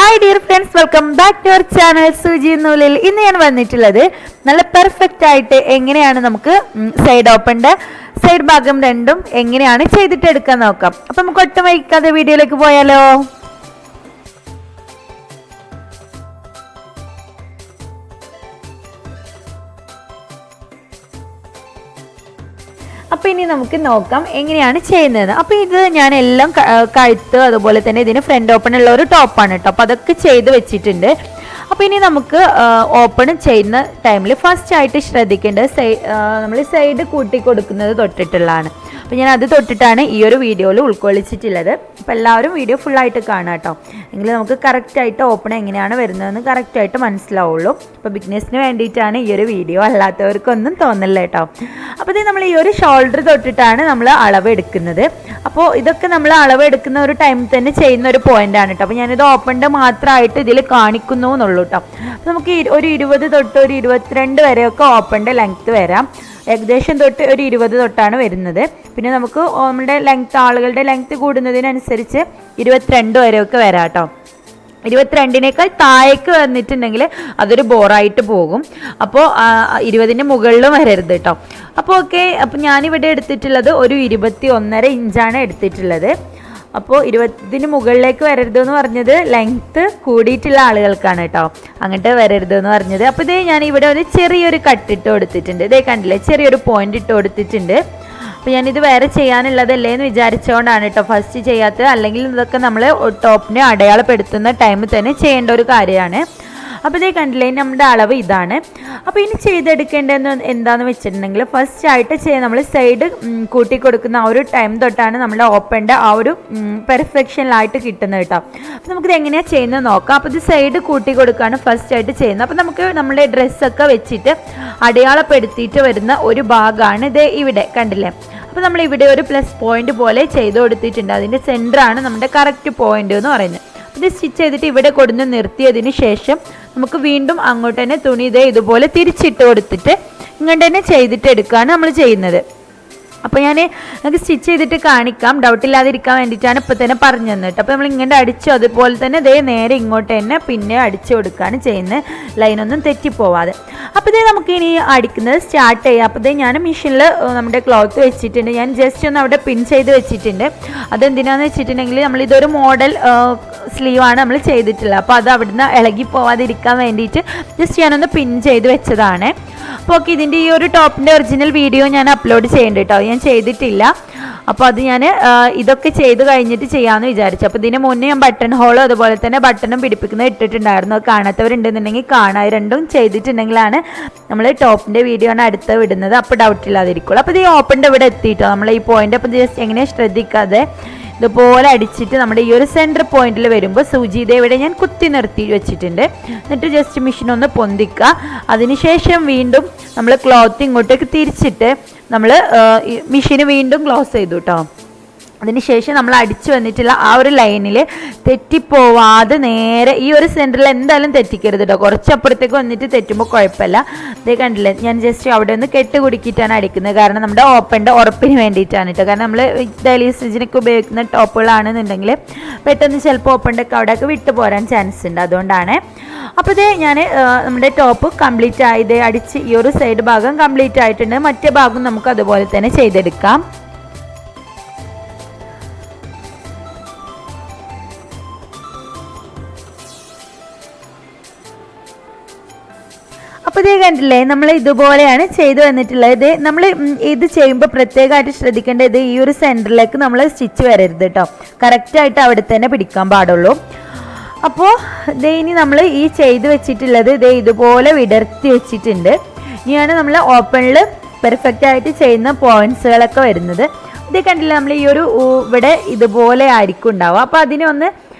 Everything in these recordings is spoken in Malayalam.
Hi dear friends, welcome back to our channel സൂചി നൂലിൽ. ഇന്ന് ഞാൻ വന്നിട്ടുള്ളത് നല്ല പെർഫെക്റ്റ് ആയിട്ട് എങ്ങനെയാണ് നമുക്ക് സൈഡ് ഓപ്പണിൻ്റെ സൈഡ് ഭാഗം രണ്ടും എങ്ങനെയാണ് ചെയ്തിട്ട് എടുക്കാൻ നോക്കാം. അപ്പം നമുക്ക് ഒട്ടും വൈകാതെ വീഡിയോയിലേക്ക് പോയാലോ. അപ്പോൾ ഇനി നമുക്ക് നോക്കാം എങ്ങനെയാണ് ചെയ്യുന്നത്. അപ്പോൾ ഇത് ഞാൻ എല്ലാം കഴുത്ത് അതുപോലെ തന്നെ ഇതിന് ഫ്രണ്ട് ഓപ്പൺ ഉള്ള ഒരു ടോപ്പാണ് കേട്ടോ. അപ്പോൾ അതൊക്കെ ചെയ്ത് വെച്ചിട്ടുണ്ട്. അപ്പോൾ ഇനി നമുക്ക് ഓപ്പൺ ചെയ്യുന്ന ടൈമിൽ ഫസ്റ്റ് ആയിട്ട് ശ്രദ്ധിക്കേണ്ടത് നമ്മൾ സൈഡ് കൂട്ടി കൊടുക്കുന്നത് തൊട്ടിട്ടുള്ളതാണ്. അപ്പോൾ ഞാൻ അത് തൊട്ടിട്ടാണ് ഈ ഒരു വീഡിയോയിൽ ഉൾക്കൊള്ളിച്ചിട്ടുള്ളത്. അപ്പോൾ എല്ലാവരും വീഡിയോ ഫുള്ളായിട്ട് കാണാം കേട്ടോ, എങ്കിൽ നമുക്ക് കറക്റ്റായിട്ട് ഓപ്പൺ എങ്ങനെയാണ് വരുന്നതെന്ന് കറക്റ്റായിട്ട് മനസ്സിലാവുള്ളൂ. അപ്പോൾ ബിഗ്നേഴ്സിന് വേണ്ടിയിട്ടാണ് ഈ ഒരു വീഡിയോ, അല്ലാത്തവർക്കൊന്നും തോന്നില്ല കേട്ടോ. അപ്പോൾ ഇത് നമ്മൾ ഈ ഒരു ഷോൾഡർ തൊട്ടിട്ടാണ് നമ്മൾ അളവ് എടുക്കുന്നത്. അപ്പോൾ ഇതൊക്കെ നമ്മൾ അളവ് എടുക്കുന്ന ഒരു ടൈമിൽ തന്നെ ചെയ്യുന്ന ഒരു പോയിൻ്റാണ് കേട്ടോ. അപ്പോൾ ഞാനിത് ഓപ്പണിൻ്റെ മാത്രമായിട്ട് ഇതിൽ കാണിക്കുന്നു എന്നുള്ളൂ കേട്ടോ. അപ്പോൾ നമുക്ക് ഒരു 20 തൊട്ട് ഒരു 22 വരെയൊക്കെ ഓപ്പണിൻ്റെ ലെങ്ത്ത് വരാം. ഏകദേശം തൊട്ട് ഒരു 20 തൊട്ടാണ് വരുന്നത്. പിന്നെ നമുക്ക് നമ്മുടെ ലെങ്ത്ത്, ആളുകളുടെ ലെങ്ത്ത് കൂടുന്നതിനനുസരിച്ച് 22 വരെയൊക്കെ വരാം കേട്ടോ. 22-നേക്കാൾ താഴേക്ക് വന്നിട്ടുണ്ടെങ്കിൽ അതൊരു ബോറായിട്ട് പോകും. അപ്പോൾ 20-ന് മുകളിലും വരരുത് കേട്ടോ. അപ്പോൾ ഓക്കെ. അപ്പോൾ ഞാനിവിടെ എടുത്തിട്ടുള്ളത് ഒരു 21.5 ഇഞ്ചാണ് എടുത്തിട്ടുള്ളത്. അപ്പോൾ 20-ന് മുകളിലേക്ക് വരരുത് എന്ന് പറഞ്ഞത് ലെങ്ത്ത് കൂടിയിട്ടുള്ള ആളുകൾക്കാണ് കേട്ടോ, അങ്ങോട്ട് വരരുത് എന്ന് പറഞ്ഞത്. അപ്പോൾ ഇതേ ഞാൻ ഇവിടെ ഒരു ചെറിയൊരു കട്ടിട്ട് കൊടുത്തിട്ടുണ്ട്. ഇതേ കണ്ടില്ലേ, ചെറിയൊരു പോയിന്റ് ഇട്ട് കൊടുത്തിട്ടുണ്ട്. അപ്പോൾ ഞാനിത് വേറെ ചെയ്യാനുള്ളതല്ലേ എന്ന് വിചാരിച്ചുകൊണ്ടാണ് കേട്ടോ ഫസ്റ്റ് ചെയ്യാത്തത്. അല്ലെങ്കിൽ ഇതൊക്കെ നമ്മൾ ടോപ്പിനെ അടയാളപ്പെടുത്തുന്ന ടൈമിൽ തന്നെ ചെയ്യേണ്ട ഒരു കാര്യമാണ്. അപ്പോൾ ഇതേ കണ്ടില്ലേ, നമ്മുടെ അളവ് ഇതാണ്. അപ്പോൾ ഇനി ചെയ്തെടുക്കേണ്ടതെന്ന് എന്താണെന്ന് വെച്ചിട്ടുണ്ടെങ്കിൽ ഫസ്റ്റ് ആയിട്ട് നമ്മൾ സൈഡ് കൂട്ടി കൊടുക്കുന്ന ആ ഒരു ടൈം തൊട്ടാണ് നമ്മുടെ ഓപ്പണിൻ്റെ ആ ഒരു പെർഫെക്ഷനിലായിട്ട് കിട്ടുന്നത് കേട്ടോ. അപ്പോൾ നമുക്കിത് എങ്ങനെയാണ് ചെയ്യുന്നത് നോക്കാം. അപ്പോൾ ഇത് സൈഡ് കൂട്ടി കൊടുക്കുകയാണ് ഫസ്റ്റ് ആയിട്ട് ചെയ്യുന്നത്. അപ്പോൾ നമുക്ക് നമ്മുടെ ഡ്രസ്സൊക്കെ വെച്ചിട്ട് അടയാളപ്പെടുത്തിയിട്ട് വരുന്ന ഒരു ഭാഗമാണ് ഇത് ഇവിടെ കണ്ടില്ലേ. അപ്പോൾ നമ്മൾ ഇവിടെ ഒരു പ്ലസ് പോയിന്റ് പോലെ ചെയ്ത് കൊടുത്തിട്ടുണ്ട്. അതിൻ്റെ സെൻറ്ററാണ് നമ്മുടെ കറക്റ്റ് പോയിന്റ് എന്ന് പറയുന്നത്. ഇത് സ്റ്റിച്ച് ചെയ്തിട്ട് ഇവിടെ കൊടുന്ന് നിർത്തിയതിന് ശേഷം നമുക്ക് വീണ്ടും അങ്ങോട്ട് തന്നെ തുണി ഇതുപോലെ തിരിച്ചിട്ട് കൊടുത്തിട്ട് ഇങ്ങോട്ട് തന്നെ ചെയ്തിട്ട് എടുക്കുകയാണ് നമ്മൾ ചെയ്യുന്നത്. അപ്പോൾ ഞാൻ നമുക്ക് സ്റ്റിച്ച് ചെയ്തിട്ട് കാണിക്കാം, ഡൗട്ടില്ലാതിരിക്കാൻ വേണ്ടിയിട്ടാണ് ഇപ്പോൾ തന്നെ പറഞ്ഞു തന്നിട്ട്. അപ്പോൾ നമ്മൾ ഇങ്ങോട്ട് അടിച്ചു, അതുപോലെ തന്നെ നേരെ ഇങ്ങോട്ട് തന്നെ പിന്നെ അടിച്ചു കൊടുക്കുകയാണ് ചെയ്യുന്നത്, ലൈനൊന്നും തെറ്റിപ്പോവാതെ. അപ്പോൾ നമുക്ക് ഇനി അടിക്കുന്നത് സ്റ്റാർട്ട് ചെയ്യാം. അപ്പോൾ ഞാൻ മെഷീനിൽ നമ്മുടെ ക്ലോത്ത് വെച്ചിട്ടുണ്ട്. ഞാൻ ജസ്റ്റ് ഒന്ന് അവിടെ പിൻ ചെയ്ത് വെച്ചിട്ടുണ്ട്. അതെന്തിനാന്ന് വെച്ചിട്ടുണ്ടെങ്കിൽ നമ്മളിതൊരു മോഡൽ സ്ലീവാണ് നമ്മൾ ചെയ്തിട്ടുള്ളത്. അപ്പോൾ അത് അവിടുന്ന് ഇളകി പോവാതിരിക്കാൻ വേണ്ടിയിട്ട് ജസ്റ്റ് ഞാനൊന്ന് പിൻ ചെയ്ത് വെച്ചതാണ്. അപ്പോൾ ഓക്കെ, ഇതിൻ്റെ ഈ ഒരു ടോപ്പിൻ്റെ ഒറിജിനൽ വീഡിയോ ഞാൻ അപ്ലോഡ് ചെയ്യേണ്ട കേട്ടോ, ഞാൻ ചെയ്തിട്ടില്ല. അപ്പോൾ അത് ഞാൻ ഇതൊക്കെ ചെയ്ത് കഴിഞ്ഞിട്ട് ചെയ്യാമെന്ന് വിചാരിച്ചു. അപ്പോൾ ഇതിന് മുന്നേ ഞാൻ ബട്ടൺ ഹോളും അതുപോലെ തന്നെ ബട്ടണും പിടിപ്പിക്കുന്നത് ഇട്ടിട്ടുണ്ടായിരുന്നു. അത് കാണാത്തവരുണ്ടെന്നുണ്ടെങ്കിൽ കാണാൻ, രണ്ടും ചെയ്തിട്ടുണ്ടെങ്കിലാണ് നമ്മൾ ടോപ്പിൻ്റെ വീഡിയോ ആണ് അടുത്ത് വിടുന്നത്. അപ്പോൾ ഡൗട്ടില്ലാതിരിക്കുള്ളൂ. അപ്പോൾ ഇത് ഈ ഓപ്പണിൻ്റെ ഇവിടെ എത്തിയിട്ടോ നമ്മൾ ഈ പോയിന്റ്. അപ്പോൾ ജസ്റ്റ് എങ്ങനെയാണ് ശ്രദ്ധിക്കാതെ ഇതുപോലെ അടിച്ചിട്ട് നമ്മുടെ ഈ ഒരു സെൻറ്റർ പോയിന്റിൽ വരുമ്പോൾ സൂചി ഇവിടെ ഞാൻ കുത്തി നിർത്തി വെച്ചിട്ടുണ്ട്. എന്നിട്ട് ജസ്റ്റ് മെഷീൻ ഒന്ന് പൊന്തിക്കുക. അതിനുശേഷം വീണ്ടും നമ്മൾ ക്ലോത്ത് ഇങ്ങോട്ടേക്ക് തിരിച്ചിട്ട് നമ്മൾ മെഷീന് വീണ്ടും ക്ലോസ് ചെയ്തു കേട്ടോ. അതിനുശേഷം നമ്മൾ അടിച്ചു വന്നിട്ടുള്ള ആ ഒരു ലൈനിൽ തെറ്റിപ്പോവാതെ നേരെ ഈ ഒരു സെൻറ്ററിൽ എന്തായാലും തെറ്റിക്കരുത് കേട്ടോ. കുറച്ചപ്പുറത്തേക്ക് വന്നിട്ട് തെറ്റുമ്പോൾ കുഴപ്പമില്ല. ഇതേ കണ്ടില്ലേ, ഞാൻ ജസ്റ്റ് അവിടെ ഒന്ന് കെട്ട് കുടുക്കിയിട്ടാണ് അടിക്കുന്നത്. കാരണം നമ്മുടെ ഓപ്പണിൻ്റെ ഉറപ്പിന് വേണ്ടിയിട്ടാണ് കേട്ടോ. കാരണം നമ്മൾ ഡെയിലി സ്റ്റിച്ചിനൊക്കെ ഉപയോഗിക്കുന്ന ടോപ്പുകളാണെന്നുണ്ടെങ്കിൽ പെട്ടെന്ന് ചിലപ്പോൾ ഓപ്പണിൻ്റെ ഒക്കെ അവിടെയൊക്കെ വിട്ടു പോരാൻ ചാൻസ് ഉണ്ട്, അതുകൊണ്ടാണ്. അപ്പോൾ ഞാൻ നമ്മുടെ ടോപ്പ് കംപ്ലീറ്റ് ആയത് അടിച്ച് ഈ ഒരു സൈഡ് ഭാഗം കംപ്ലീറ്റ് ആയിട്ടുണ്ട്. മറ്റേ ഭാഗം നമുക്ക് അതുപോലെ തന്നെ ചെയ്തെടുക്കാം. അപ്പോൾ ഇതേ കണ്ടില്ലേ, നമ്മൾ ഇതുപോലെയാണ് ചെയ്തു വന്നിട്ടുള്ളത്. നമ്മൾ ഇത് ചെയ്യുമ്പോൾ പ്രത്യേകമായിട്ട് ശ്രദ്ധിക്കേണ്ടത് ഈ ഒരു സെൻറ്ററിലേക്ക് നമ്മൾ സ്റ്റിച്ച് വരരുത് കേട്ടോ, കറക്റ്റായിട്ട് അവിടെ തന്നെ പിടിക്കാൻ പാടുള്ളൂ. അപ്പോൾ ഇനി നമ്മൾ ഈ ചെയ്ത് വെച്ചിട്ടുള്ളത് ഇതുപോലെ വിടർത്തി വെച്ചിട്ടുണ്ട്. ഇനിയാണ് നമ്മൾ ഓപ്പണിൽ പെർഫെക്റ്റ് ആയിട്ട് ചെയ്യുന്ന പോയിന്റ്സുകളൊക്കെ വരുന്നത്. ഇത് കണ്ടില്ല, നമ്മൾ ഈ ഒരു ഇവിടെ ഇതുപോലെ ആയിരിക്കും ഉണ്ടാവുക. അപ്പോൾ അതിനെ ഒന്ന്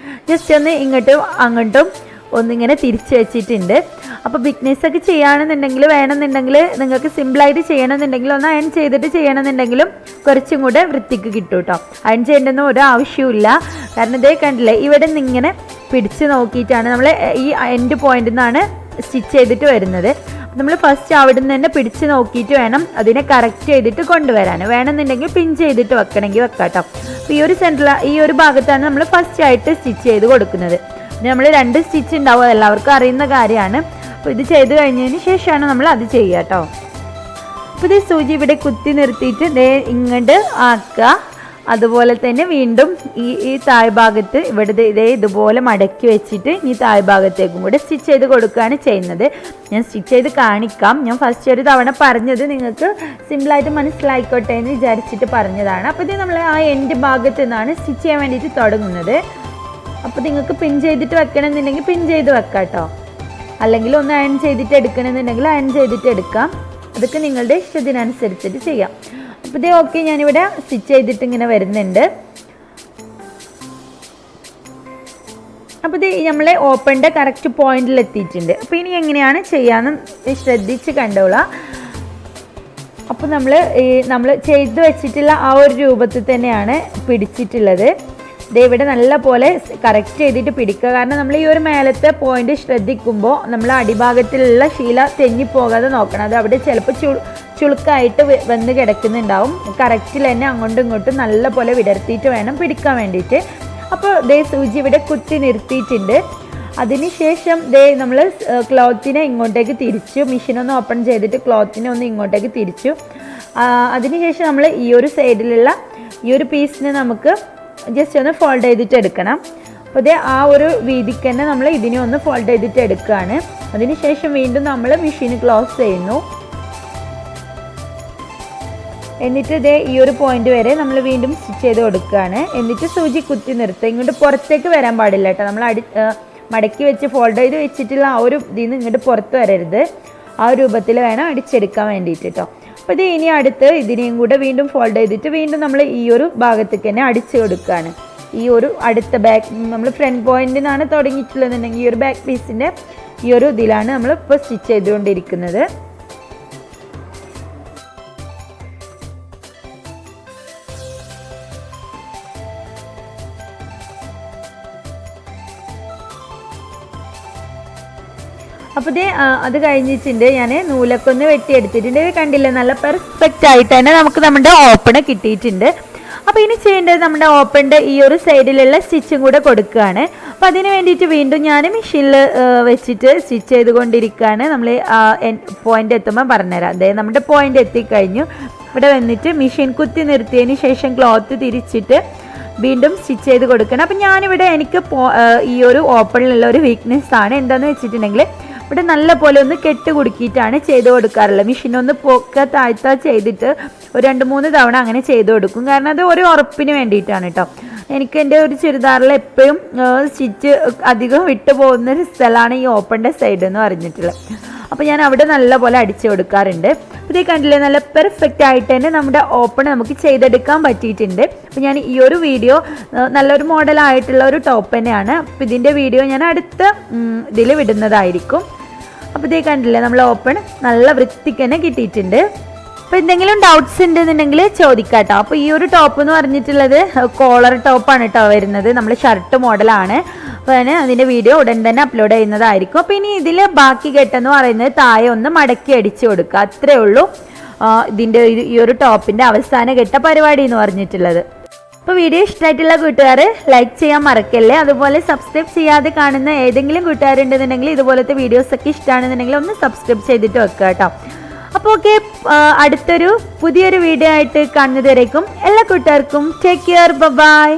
ജസ്റ്റ് ഒന്ന് ഇങ്ങോട്ടും അങ്ങോട്ടും ഒന്നിങ്ങനെ തിരിച്ച് വെച്ചിട്ടുണ്ട്. അപ്പോൾ ബിഗ്നേഴ്സൊക്കെ ചെയ്യുകയാണെന്നുണ്ടെങ്കിൽ, വേണമെന്നുണ്ടെങ്കിൽ നിങ്ങൾക്ക് സിമ്പിളായിട്ട് ചെയ്യണമെന്നുണ്ടെങ്കിൽ ഒന്ന് അയൺ ചെയ്തിട്ട് ചെയ്യണമെന്നുണ്ടെങ്കിലും കുറച്ചും കൂടെ വൃത്തിക്ക് കിട്ടും കേട്ടോ. അയൺ ചെയ്യേണ്ടെന്ന് ഒരു ആവശ്യമില്ല. കാരണം ഇതേ കണ്ടില്ലേ, ഇവിടെ നിന്ന് ഇങ്ങനെ പിടിച്ച് നോക്കിയിട്ടാണ് നമ്മൾ ഈ എൻഡ് പോയിന്റിൽ നിന്നാണ് സ്റ്റിച്ച് ചെയ്തിട്ട് വരുന്നത്. നമ്മൾ ഫസ്റ്റ് അവിടെ നിന്ന് തന്നെ പിടിച്ച് നോക്കിയിട്ട് വേണം അതിനെ കറക്റ്റ് ചെയ്തിട്ട് കൊണ്ടുവരാൻ. വേണമെന്നുണ്ടെങ്കിൽ പിൻ ചെയ്തിട്ട് വെക്കണമെങ്കിൽ വെക്കാം കേട്ടോ. അപ്പോൾ ഈ ഒരു സെൻറ്ററിൽ ഈ ഒരു ഭാഗത്താണ് നമ്മൾ ഫസ്റ്റ് ആയിട്ട് സ്റ്റിച്ച് ചെയ്ത് കൊടുക്കുന്നത്. നമ്മൾ 2 സ്റ്റിച്ച് ഉണ്ടാവും, എല്ലാവർക്കും അറിയുന്ന കാര്യമാണ്. അപ്പോൾ ഇത് ചെയ്ത് കഴിഞ്ഞതിന് ശേഷമാണ് നമ്മൾ അത് ചെയ്യുക കേട്ടോ. അപ്പോൾ ഇത് സൂചി ഇവിടെ കുത്തി നിർത്തിയിട്ട് ഇങ്ങോട്ട് ആക്കുക. അതുപോലെ തന്നെ വീണ്ടും ഈ താഴ്ഭാഗത്ത് ഇവിടെ ഇതുപോലെ മടക്കി വെച്ചിട്ട് ഈ താഴ്ഭാഗത്തേക്കും കൂടെ സ്റ്റിച്ച് ചെയ്ത് കൊടുക്കുകയാണ് ചെയ്യുന്നത്. ഞാൻ സ്റ്റിച്ച് ചെയ്ത് കാണിക്കാം. ഞാൻ ഫസ്റ്റ് ഒരു തവണ പറഞ്ഞത് നിങ്ങൾക്ക് സിമ്പിളായിട്ട് മനസ്സിലായിക്കോട്ടെ എന്ന് വിചാരിച്ചിട്ട് പറഞ്ഞതാണ്. അപ്പോൾ ഇത് നമ്മൾ ആ എൻഡ് ഭാഗത്ത് നിന്നാണ് സ്റ്റിച്ച് ചെയ്യാൻ വേണ്ടിയിട്ട് തുടങ്ങുന്നത്. അപ്പോൾ നിങ്ങൾക്ക് പിൻ ചെയ്തിട്ട് വെക്കണമെന്നുണ്ടെങ്കിൽ പിൻ ചെയ്ത് വെക്കാം കേട്ടോ, അല്ലെങ്കിൽ ഒന്ന് അയൺ ചെയ്തിട്ട് എടുക്കണമെന്നുണ്ടെങ്കിൽ അയൺ ചെയ്തിട്ട് എടുക്കാം. അതൊക്കെ നിങ്ങളുടെ ഇഷ്ടത്തിനനുസരിച്ചിട്ട് ചെയ്യാം. അപ്പോൾ ഇത് ഓക്കെ, ഞാനിവിടെ സ്റ്റിച്ച് ചെയ്തിട്ട് ഇങ്ങനെ വരുന്നുണ്ട്. അപ്പോൾ ഇത് നമ്മളെ ഓപ്പണിൻ്റെ കറക്റ്റ് പോയിന്റിൽ എത്തിയിട്ടുണ്ട്. അപ്പോൾ ഇനി എങ്ങനെയാണ് ചെയ്യാമെന്ന് ശ്രദ്ധിച്ച് കണ്ടോളാം. അപ്പോൾ നമ്മൾ ചെയ്ത് വെച്ചിട്ടുള്ള ആ ഒരു രൂപത്തിൽ തന്നെയാണ് പിടിച്ചിട്ടുള്ളത്. ഇവിടെ നല്ല പോലെ കറക്റ്റ് ചെയ്തിട്ട് പിടിക്കുക. കാരണം നമ്മൾ ഈ ഒരു മേലത്തെ പോയിന്റ് ശ്രദ്ധിക്കുമ്പോൾ നമ്മൾ അടിഭാഗത്തിലുള്ള ശീല തെന്നിപ്പോകാതെ നോക്കണം. അത് അവിടെ ചിലപ്പോൾ ചുളുക്കായിട്ട് വന്ന് കിടക്കുന്നുണ്ടാവും. കറക്റ്റിൽ തന്നെ അങ്ങോട്ടും ഇങ്ങോട്ടും നല്ല പോലെ വിടർത്തിയിട്ട് വേണം പിടിക്കാൻ വേണ്ടിയിട്ട്. അപ്പോൾ സൂചി ഇവിടെ കുത്തി നിർത്തിയിട്ടുണ്ട്. അതിനുശേഷം നമ്മൾ ക്ലോത്തിനെ ഇങ്ങോട്ടേക്ക് തിരിച്ചു, മെഷീനൊന്ന് ഓപ്പൺ ചെയ്തിട്ട് ക്ലോത്തിനെ ഒന്ന് ഇങ്ങോട്ടേക്ക് തിരിച്ചു. അതിനുശേഷം നമ്മൾ ഈ ഒരു സൈഡിലുള്ള ഈ ഒരു പീസിനെ നമുക്ക് ജസ്റ്റ് ഒന്ന് ഫോൾഡ് ചെയ്തിട്ട് എടുക്കണം. അപ്പോൾ ഇത് ആ ഒരു വീതിക്ക് തന്നെ നമ്മൾ ഇതിനെ ഒന്ന് ഫോൾഡ് ചെയ്തിട്ട് എടുക്കുകയാണ്. അതിനുശേഷം വീണ്ടും നമ്മൾ മെഷീൻ ക്ലോസ് ചെയ്യുന്നു. എന്നിട്ട് ഈ ഒരു പോയിന്റ് വരെ നമ്മൾ വീണ്ടും സ്റ്റിച്ച് ചെയ്ത് കൊടുക്കുകയാണ്. എന്നിട്ട് സൂചി കുത്തി നിർത്തുക. ഇങ്ങോട്ട് പുറത്തേക്ക് വരാൻ പാടില്ല കേട്ടോ. നമ്മൾ മടക്കി വെച്ച് ഫോൾഡ് ചെയ്ത് വെച്ചിട്ടുള്ള ആ ഒരു ഇതിൽ നിന്ന് ഇങ്ങോട്ട് പുറത്ത് വരരുത്. ആ ഒരു രൂപത്തിൽ വേണം അടിച്ചെടുക്കാൻ വേണ്ടിയിട്ട് കേട്ടോ. അപ്പോൾ ഇത് ഇനി അടുത്ത് ഇതിനെയും കൂടെ വീണ്ടും ഫോൾഡ് ചെയ്തിട്ട് വീണ്ടും നമ്മൾ ഈ ഒരു ഭാഗത്തേക്ക് തന്നെ അടിച്ചു കൊടുക്കുകയാണ്. ഈ ഒരു അടുത്ത ബാക്ക് നമ്മൾ ഫ്രണ്ട് പോയിന്റിൽ നിന്നാണ് തുടങ്ങിയിട്ടുള്ളതെന്നുണ്ടെങ്കിൽ ഈ ഒരു ബാക്ക് പീസിൻ്റെ ഈ ഒരു ഇതിലാണ് നമ്മൾ ഇപ്പോൾ സ്റ്റിച്ച് ചെയ്തുകൊണ്ടിരിക്കുന്നത്. അപ്പോൾ അത് കഴിഞ്ഞിട്ടുണ്ട്. ഞാൻ നൂലൊക്കെ ഒന്ന് വെട്ടിയെടുത്തിട്ടുണ്ട്. കണ്ടില്ലേ, നല്ല പെർഫെക്റ്റ് ആയിട്ട് തന്നെ നമുക്ക് നമ്മുടെ ഓപ്പൺ കിട്ടിയിട്ടുണ്ട്. അപ്പോൾ ഇനി ചെയ്യേണ്ടത് നമ്മുടെ ഓപ്പണിൻ്റെ ഈ ഒരു സൈഡിലുള്ള സ്റ്റിച്ചും കൂടെ കൊടുക്കുകയാണ്. അപ്പോൾ അതിന് വേണ്ടിയിട്ട് വീണ്ടും ഞാൻ മെഷീനിൽ വെച്ചിട്ട് സ്റ്റിച്ച് ചെയ്തുകൊണ്ടിരിക്കുകയാണ്. നമ്മൾ പോയിന്റ് എത്തുമ്പോൾ പറഞ്ഞുതരാം. അതായത് നമ്മുടെ പോയിന്റ് എത്തിക്കഴിഞ്ഞു. ഇവിടെ വന്നിട്ട് മെഷീൻ കുത്തി നിർത്തിയതിന് ശേഷം ക്ലോത്ത് തിരിച്ചിട്ട് വീണ്ടും സ്റ്റിച്ച് ചെയ്ത് കൊടുക്കണം. അപ്പം ഞാനിവിടെ എനിക്ക് ഈ ഒരു ഓപ്പണിലുള്ള ഒരു വീക്ക്നെസ് ആണ്. എന്താണെന്ന് വെച്ചിട്ടുണ്ടെങ്കിൽ ഇവിടെ നല്ല പോലെ ഒന്ന് കെട്ട് കുടുക്കിയിട്ടാണ് ചെയ്ത് കൊടുക്കാറുള്ളത്. മെഷീനൊന്ന് താഴ്ത്ത ചെയ്തിട്ട് ഒരു 2-3 തവണ അങ്ങനെ ചെയ്ത് കൊടുക്കും. കാരണം അത് ഒരു ഉറപ്പിന് വേണ്ടിയിട്ടാണ് കേട്ടോ. എനിക്ക് എൻ്റെ ഒരു ചുരിദാറിൽ എപ്പോഴും സ്റ്റിച്ച് അധികം വിട്ടു പോകുന്ന ഒരു സ്ഥലമാണ് ഈ ഓപ്പണിൻ്റെ സൈഡ് എന്ന് പറഞ്ഞിട്ടുള്ളത്. അപ്പോൾ ഞാൻ അവിടെ നല്ല പോലെ അടിച്ചു കൊടുക്കാറുണ്ട്. ഇത് കണ്ടില്ലേ, നല്ല പെർഫെക്റ്റ് ആയിട്ട് തന്നെ നമ്മുടെ ഓപ്പൺ നമുക്ക് ചെയ്തെടുക്കാൻ പറ്റിയിട്ടുണ്ട്. അപ്പോൾ ഞാൻ ഈ ഒരു വീഡിയോ നല്ലൊരു മോഡലായിട്ടുള്ള ഒരു ടോപ്പ് തന്നെയാണ്. അപ്പോൾ ഇതിൻ്റെ വീഡിയോ ഞാൻ അടുത്ത ഇതിൽ വിടുന്നതായിരിക്കും. അപ്പോൾ ഇത് കണ്ടില്ലേ, നമ്മൾ ഓപ്പൺ നല്ല വൃത്തിക്ക് തന്നെ കിട്ടിയിട്ടുണ്ട്. അപ്പോൾ എന്തെങ്കിലും ഡൗട്ട്സ് ഉണ്ടെന്നുണ്ടെങ്കിൽ ചോദിക്കാം കേട്ടോ. അപ്പോൾ ഈ ഒരു ടോപ്പ് എന്ന് പറഞ്ഞിട്ടുള്ളത് കോളർ ടോപ്പാണ് കേട്ടോ വരുന്നത്. നമ്മൾ ഷർട്ട് മോഡലാണ്. അപ്പോൾ അതിൻ്റെ വീഡിയോ ഉടൻ തന്നെ അപ്ലോഡ് ചെയ്യുന്നതായിരിക്കും. അപ്പോൾ ഇനി ഇതിൽ ബാക്കി കെട്ടെന്ന് പറയുന്നത് താഴെ ഒന്ന് മടക്കി അടിച്ചു കൊടുക്കുക, അത്രേ ഉള്ളൂ ഇതിൻ്റെ ഈ ഒരു ടോപ്പിൻ്റെ അവസാന ഘട്ട പരിപാടി എന്ന് പറഞ്ഞിട്ടുള്ളത്. അപ്പോൾ വീഡിയോ ഇഷ്ടമായിട്ടുള്ള കൂട്ടുകാർ ലൈക്ക് ചെയ്യാൻ മറക്കല്ലേ. അതുപോലെ സബ്സ്ക്രൈബ് ചെയ്യാതെ കാണുന്ന ഏതെങ്കിലും കൂട്ടുകാരുണ്ടെന്നുണ്ടെങ്കിൽ ഇതുപോലത്തെ വീഡിയോസൊക്കെ ഇഷ്ടമാണെന്നുണ്ടെങ്കിൽ ഒന്ന് സബ്സ്ക്രൈബ് ചെയ്തിട്ട് വെക്കുക കേട്ടോ. അപ്പോൾ ഓക്കെ, അടുത്തൊരു പുതിയൊരു വീഡിയോ ആയിട്ട് കാണുന്നതുവരേക്കും എല്ലാ കൂട്ടുകാർക്കും ടേക്ക് കെയർ, ബൈ.